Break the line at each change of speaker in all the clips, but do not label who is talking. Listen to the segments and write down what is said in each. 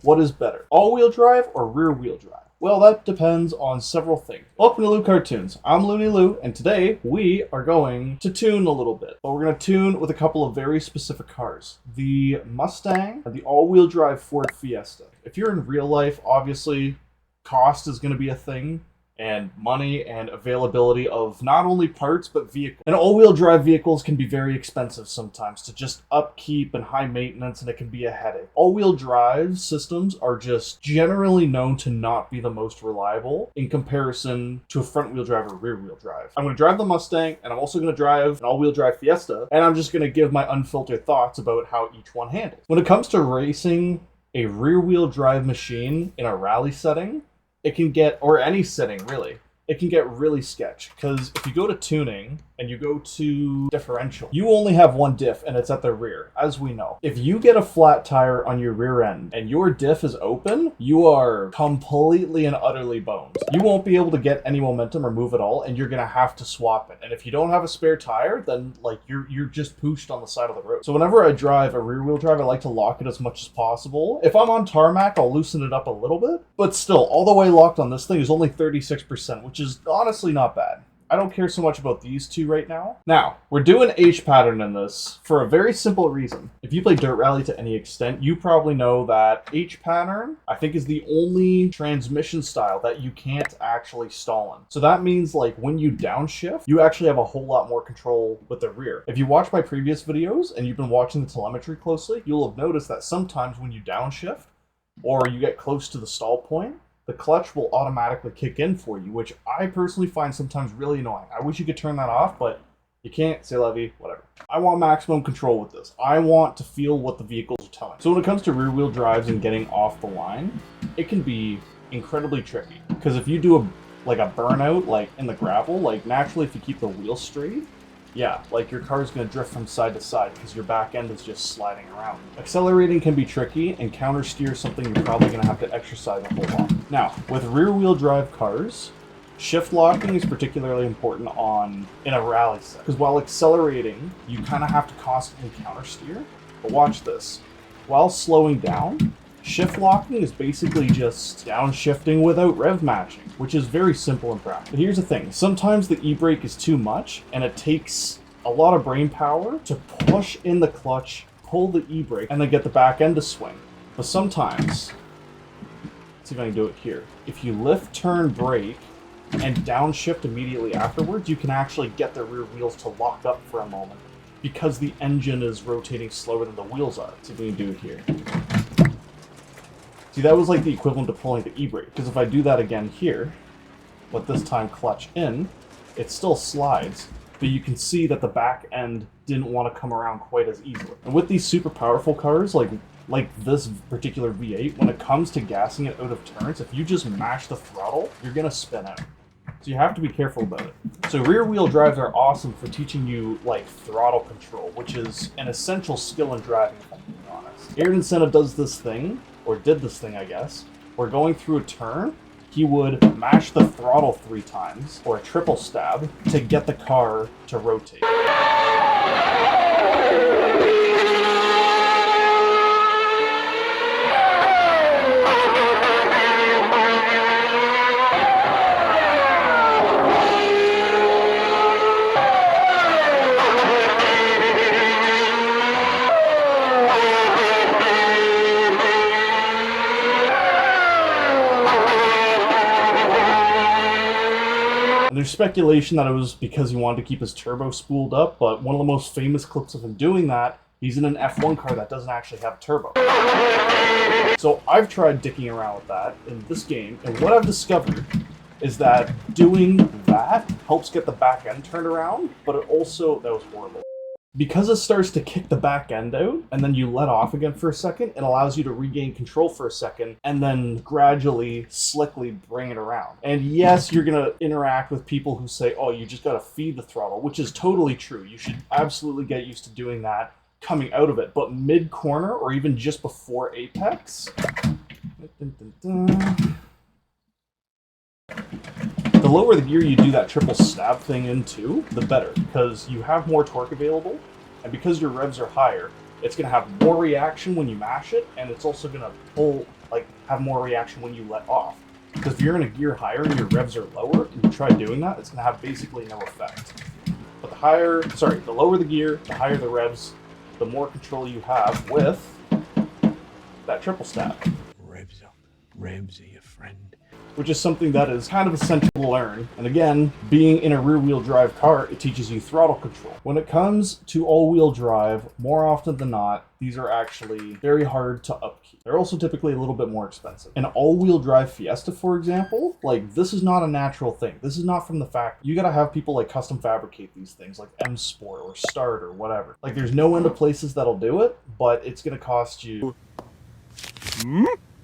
What is better, all-wheel drive or rear-wheel drive? Well, that depends on several things. Welcome to Lou Cartoons. I'm Looney Lou, and today we are going to tune a little bit. But we're going to tune with a couple of very specific cars. The Mustang and the all-wheel drive Ford Fiesta. If you're in real life, obviously, cost is going to be a thing. And money and availability of not only parts, but vehicles. And all-wheel drive vehicles can be very expensive sometimes to just upkeep and high maintenance, and it can be a headache. All-wheel drive systems are just generally known to not be the most reliable in comparison to a front-wheel drive or rear-wheel drive. I'm going to drive the Mustang, and I'm also going to drive an all-wheel drive Fiesta, and I'm just going to give my unfiltered thoughts about how each one handles. When it comes to racing a rear-wheel drive machine in a rally setting, it can get, or any setting really, it can get really sketch. Because if you go to tuning and you go to differential, you only have one diff and it's at the rear, as we know. If you get a flat tire on your rear end and your diff is open, you are completely and utterly boned. You won't be able to get any momentum or move at all, and you're gonna have to swap it. And if you don't have a spare tire, then like you're just pooched on the side of the road. So whenever I drive a rear wheel drive, I like to lock it as much as possible. If I'm on tarmac, I'll loosen it up a little bit, but still, all the way locked on this thing is only 36%, which is honestly not bad. I don't care so much about these two right now. Now, we're doing H pattern in this for a very simple reason. If you play Dirt Rally to any extent, you probably know that H pattern, I think, is the only transmission style that you can't actually stall in. So that means like when you downshift, you actually have a whole lot more control with the rear. If you watch my previous videos and you've been watching the telemetry closely, you'll have noticed that sometimes when you downshift or you get close to the stall point, the clutch will automatically kick in for you, which I personally find sometimes really annoying. I wish you could turn that off, but you can't. C'est la vie, whatever. I want maximum control with this. I want to feel what the vehicles are telling. So when it comes to rear-wheel drives and getting off the line, it can be incredibly tricky. Because if you do a burnout, like in the gravel, like naturally if you keep the wheels straight, yeah, like your car's going to drift from side to side because your back end is just sliding around. Accelerating can be tricky, and counter steer is something you're probably going to have to exercise a whole lot. Now, with rear-wheel drive cars, shift locking is particularly important in a rally set. Because while accelerating, you kind of have to constantly counter steer. But watch this. While slowing down, shift locking is basically just downshifting without rev matching, which is very simple and practical. But here's the thing, sometimes the e-brake is too much, and it takes a lot of brain power to push in the clutch, pull the e-brake, and then get the back end to swing. But sometimes, let's see if I can do it here. If you lift, turn, brake, and downshift immediately afterwards, you can actually get the rear wheels to lock up for a moment, because the engine is rotating slower than the wheels are. Let's see if we can do it here. See, that was like the equivalent to pulling the e-brake, because if I do that again here, but this time clutch in, it still slides, but you can see that the back end didn't want to come around quite as easily. And with these super powerful cars, like this particular V8, when it comes to gassing it out of turns, if you just mash the throttle, you're going to spin out. So you have to be careful about it. So rear-wheel drives are awesome for teaching you like throttle control, which is an essential skill in driving, if I'm being honest. Ayrton Senna does this thing, or did this thing, I guess, where going through a turn, he would mash the throttle 3 times, or a triple stab, to get the car to rotate. There's speculation that it was because he wanted to keep his turbo spooled up, but one of the most famous clips of him doing that, he's in an F1 car that doesn't actually have turbo. So I've tried dicking around with that in this game, and what I've discovered is that doing that helps get the back end turned around, but it also, that was horrible. Because it starts to kick the back end out, and then you let off again for a second, it allows you to regain control for a second, and then gradually, slickly bring it around. And yes, you're going to interact with people who say, oh, you just got to feed the throttle, which is totally true. You should absolutely get used to doing that coming out of it. But mid-corner, or even just before apex, the lower the gear you do that triple stab thing into, the better, because you have more torque available, and because your revs are higher, it's going to have more reaction when you mash it, and it's also going to pull have more reaction when you let off. Because if you're in a gear higher and your revs are lower, and you try doing that, it's going to have basically no effect. But the lower the gear, the higher the revs, the more control you have with that triple stab.
Revs up. Revs are your friend.
Which is something that is kind of essential to learn. And again, being in a rear-wheel drive car, it teaches you throttle control. When it comes to all-wheel drive, more often than not, these are actually very hard to upkeep. They're also typically a little bit more expensive. An all-wheel drive Fiesta, for example, like, this is not a natural thing. This is not from the fact you gotta have people like custom fabricate these things, like M Sport or Start or whatever. Like, there's no end of places that'll do it, but it's gonna cost you.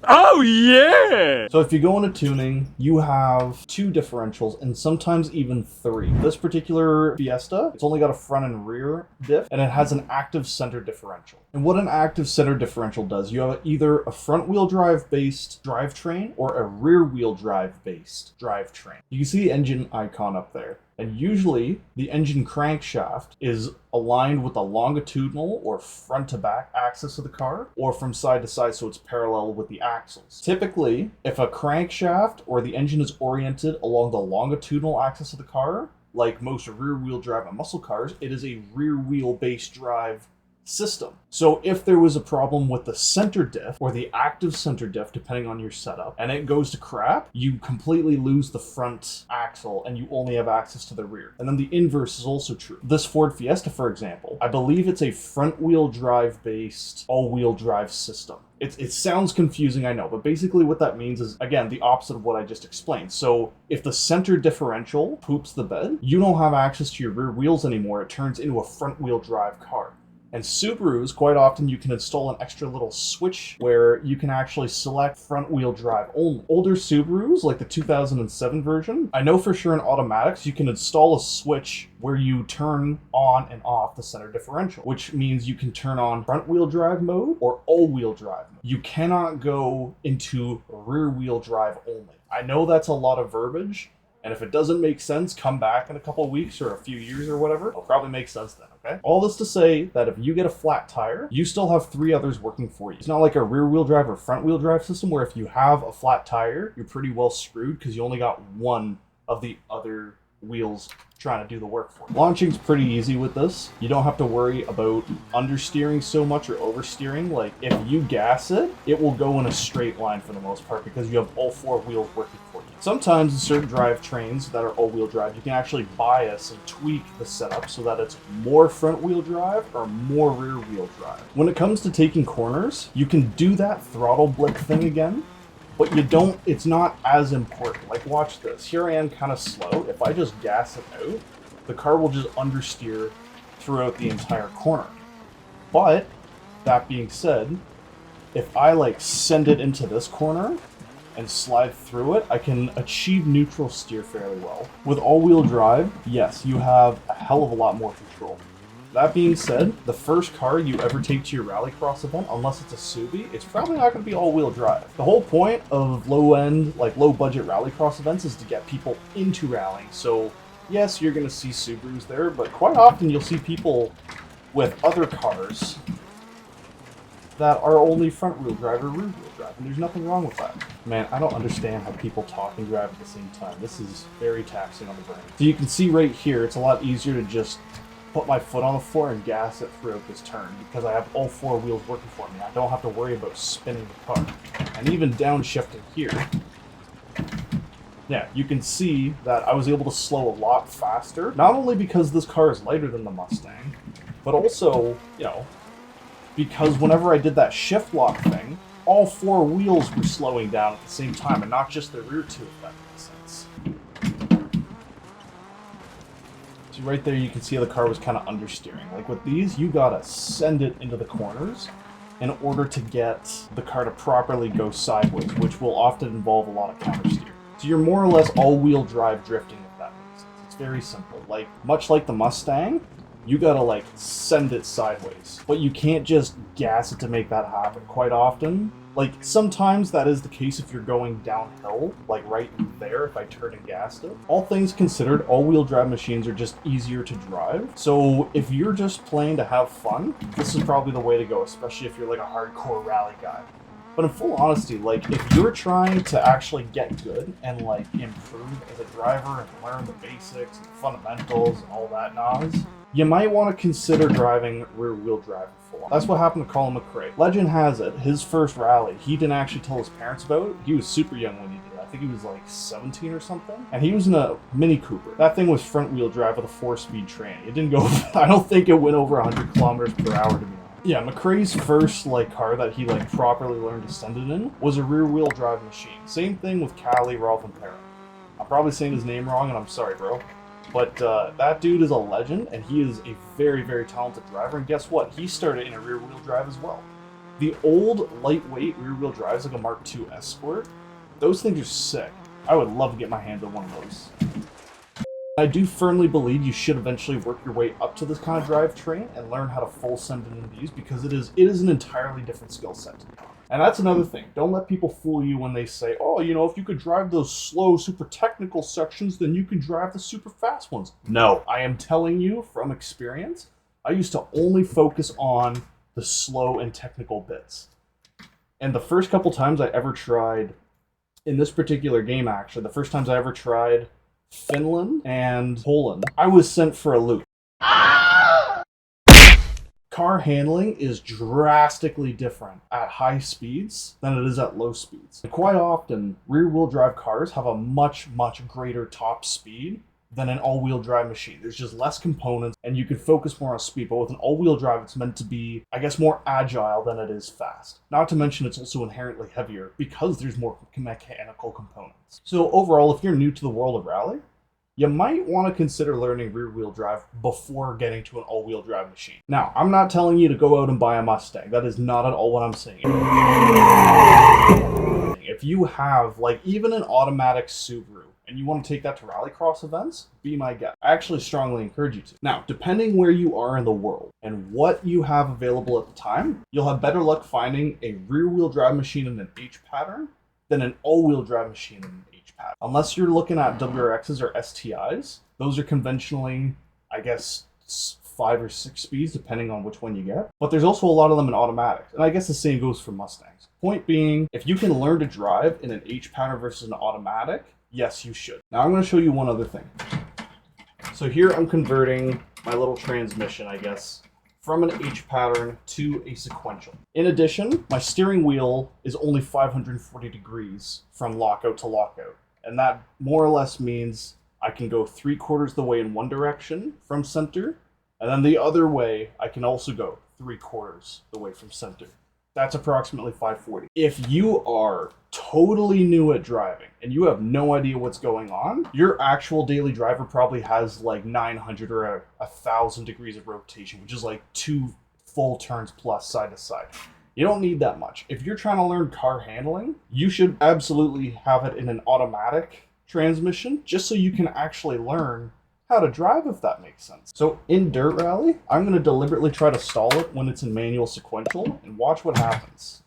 Oh yeah!
So if you go into tuning, you have 2 differentials and sometimes even 3. This particular Fiesta, it's only got a front and rear diff, and it has an active center differential. And what an active center differential does, you have either a front wheel drive based drivetrain or a rear wheel drive based drivetrain. You can see the engine icon up there. And usually, the engine crankshaft is aligned with the longitudinal or front-to-back axis of the car, or from side to side so it's parallel with the axles. Typically, if a crankshaft or the engine is oriented along the longitudinal axis of the car, like most rear-wheel drive and muscle cars, it is a rear-wheel-based drive system. So if there was a problem with the center diff or the active center diff, depending on your setup, and it goes to crap, you completely lose the front axle and you only have access to the rear. And then the inverse is also true. This Ford Fiesta, for example, I believe it's a front wheel drive based all-wheel drive system. It sounds confusing, I know, but basically what that means is, again, the opposite of what I just explained. So if the center differential poops the bed, you don't have access to your rear wheels anymore. It turns into a front wheel drive car. And Subarus, quite often you can install an extra little switch where you can actually select front-wheel drive only. Older Subarus, like the 2007 version, I know for sure in automatics you can install a switch where you turn on and off the center differential, which means you can turn on front-wheel drive mode or all-wheel drive mode. You cannot go into rear-wheel drive only. I know that's a lot of verbiage, and if it doesn't make sense, come back in a couple of weeks or a few years or whatever. It'll probably make sense then, okay? All this to say that if you get a flat tire, you still have 3 others working for you. It's not like a rear-wheel drive or front-wheel drive system where if you have a flat tire, you're pretty well screwed because you only got one of the other wheels trying to do the work for you. Launching's pretty easy with this. You don't have to worry about understeering so much or oversteering. Like, if you gas it, it will go in a straight line for the most part because you have all 4 wheels working for you. Sometimes in certain drivetrains that are all-wheel drive, you can actually bias and tweak the setup so that it's more front-wheel drive or more rear-wheel drive. When it comes to taking corners, you can do that throttle blip thing again, but you don't, it's not as important. Like, watch this. Here I am kind of slow. If I just gas it out, the car will just understeer throughout the entire corner. But, that being said, if I, like, send it into this corner and slide through it, I can achieve neutral steer fairly well. With all-wheel drive, yes, you have a hell of a lot more control. That being said, the first car you ever take to your rallycross event, unless it's a Subi, it's probably not going to be all-wheel drive. The whole point of low-end, like low-budget rallycross events is to get people into rallying. So, yes, you're going to see Subarus there, but quite often you'll see people with other cars that are only front-wheel drive or rear-wheel drive, and there's nothing wrong with that. Man, I don't understand how people talk and drive at the same time. This is very taxing on the brain. So you can see right here, it's a lot easier to just put my foot on the floor and gas it throughout this turn because I have all 4 wheels working for me. I don't have to worry about spinning the car. And even downshifting here, yeah, you can see that I was able to slow a lot faster, not only because this car is lighter than the Mustang, but also, you know, because whenever I did that shift lock thing, all 4 wheels were slowing down at the same time, and not just the rear 2, if that makes sense. See, right there you can see how the car was kind of understeering. Like with these, you gotta send it into the corners in order to get the car to properly go sideways, which will often involve a lot of countersteer. So you're more or less all-wheel drive drifting, if that makes sense. It's very simple. Like, much like the Mustang, you gotta, like, send it sideways. But you can't just gas it to make that happen. Quite often, like, sometimes that is the case if you're going downhill, like right there, if I turn and gassed it. All things considered, all-wheel drive machines are just easier to drive. So if you're just playing to have fun, this is probably the way to go, especially if you're like a hardcore rally guy. But in full honesty, like, if you're trying to actually get good and, like, improve as a driver and learn the basics and the fundamentals and all that nonsense, you might want to consider driving rear-wheel drive in full on. That's what happened to Colin McRae. Legend has it, his first rally, he didn't actually tell his parents about it. He was super young when he did it. I think he was like 17 or something. And he was in a Mini Cooper. That thing was front-wheel drive with a 4-speed tranny. It didn't go, I don't think it went over 100 kilometers per hour, to be honest. Yeah, McRae's first like car that he like properly learned descended in was a rear-wheel drive machine. Same thing with Callie Ralph-Impera. I'm probably saying his name wrong, and I'm sorry, bro. But that dude is a legend, and he is a very, very talented driver. And guess what? He started in a rear-wheel drive as well. The old lightweight rear-wheel drives, like a Mark II Escort, those things are sick. I would love to get my hands on one of those. I do firmly believe you should eventually work your way up to this kind of drivetrain and learn how to full send it into use, because it is an entirely different skill set. And that's another thing. Don't let people fool you when they say, oh, you know, if you could drive those slow, super technical sections, then you can drive the super fast ones. No, I am telling you from experience, I used to only focus on the slow and technical bits. And the first couple times I ever tried, in this particular game actually, the first times I ever tried Finland and Poland, I was sent for a loop. Car handling is drastically different at high speeds than it is at low speeds. And quite often, rear-wheel drive cars have a much, much greater top speed than an all-wheel drive machine. There's just less components, and you can focus more on speed. But with an all-wheel drive, it's meant to be, I guess, more agile than it is fast. Not to mention, it's also inherently heavier because there's more mechanical components. So overall, if you're new to the world of rally, you might want to consider learning rear-wheel drive before getting to an all-wheel drive machine. Now, I'm not telling you to go out and buy a Mustang. That is not at all what I'm saying. If you have, like, even an automatic Subaru, and you want to take that to rallycross events, be my guest. I actually strongly encourage you to. Now, depending where you are in the world and what you have available at the time, you'll have better luck finding a rear-wheel drive machine in an H pattern than an all-wheel drive machine in an H pattern. Unless you're looking at WRXs or STIs, those are conventionally, I guess, 5 or 6 speeds, depending on which one you get. But there's also a lot of them in automatics, and I guess the same goes for Mustangs. Point being, if you can learn to drive in an H pattern versus an automatic, yes, you should. Now I'm going to show you one other thing. So here I'm converting my little transmission, I guess, from an H pattern to a sequential. In addition, my steering wheel is only 540 degrees from lockout to lockout. And that more or less means I can go 3/4 the way in one direction from center, and then the other way I can also go 3/4 the way from center. That's approximately 540. If you are totally new at driving and you have no idea what's going on, your actual daily driver probably has like 900 or 1,000 degrees of rotation, which is like 2 full turns plus side to side. You don't need that much. If you're trying to learn car handling, you should absolutely have it in an automatic transmission, just so you can actually learn how to drive, if that makes sense. So in dirt rally, I'm going to deliberately try to stall it when it's in manual sequential and watch what happens.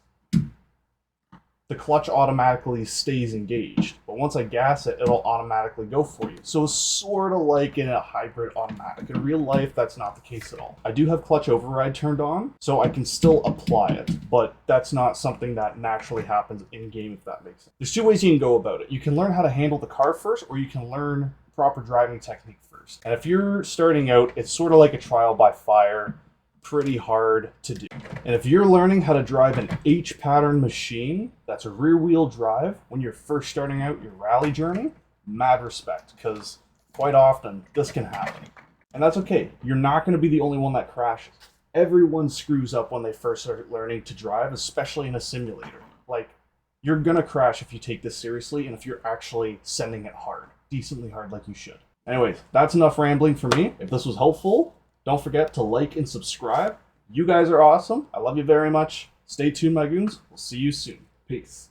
The clutch automatically stays engaged, but once I gas it, it'll automatically go for you. So it's sort of like in a hybrid automatic. In real life, that's not the case at all. I do have clutch override turned on, so I can still apply it, but that's not something that naturally happens in-game, if that makes sense. There's 2 ways you can go about it. You can learn how to handle the car first, or you can learn proper driving technique first. And if you're starting out, it's sort of like a trial by fire, pretty hard to do. And if you're learning how to drive an H pattern machine that's a rear wheel drive when you're first starting out your rally journey, mad respect, because quite often this can happen. And that's okay. You're not going to be the only one that crashes. Everyone screws up when they first start learning to drive, especially in a simulator. Like, you're going to crash if you take this seriously and if you're actually sending it hard, decently hard like you should. Anyways, that's enough rambling for me. If this was helpful, don't forget to like and subscribe. You guys are awesome. I love you very much. Stay tuned, my goons. We'll see you soon. Peace.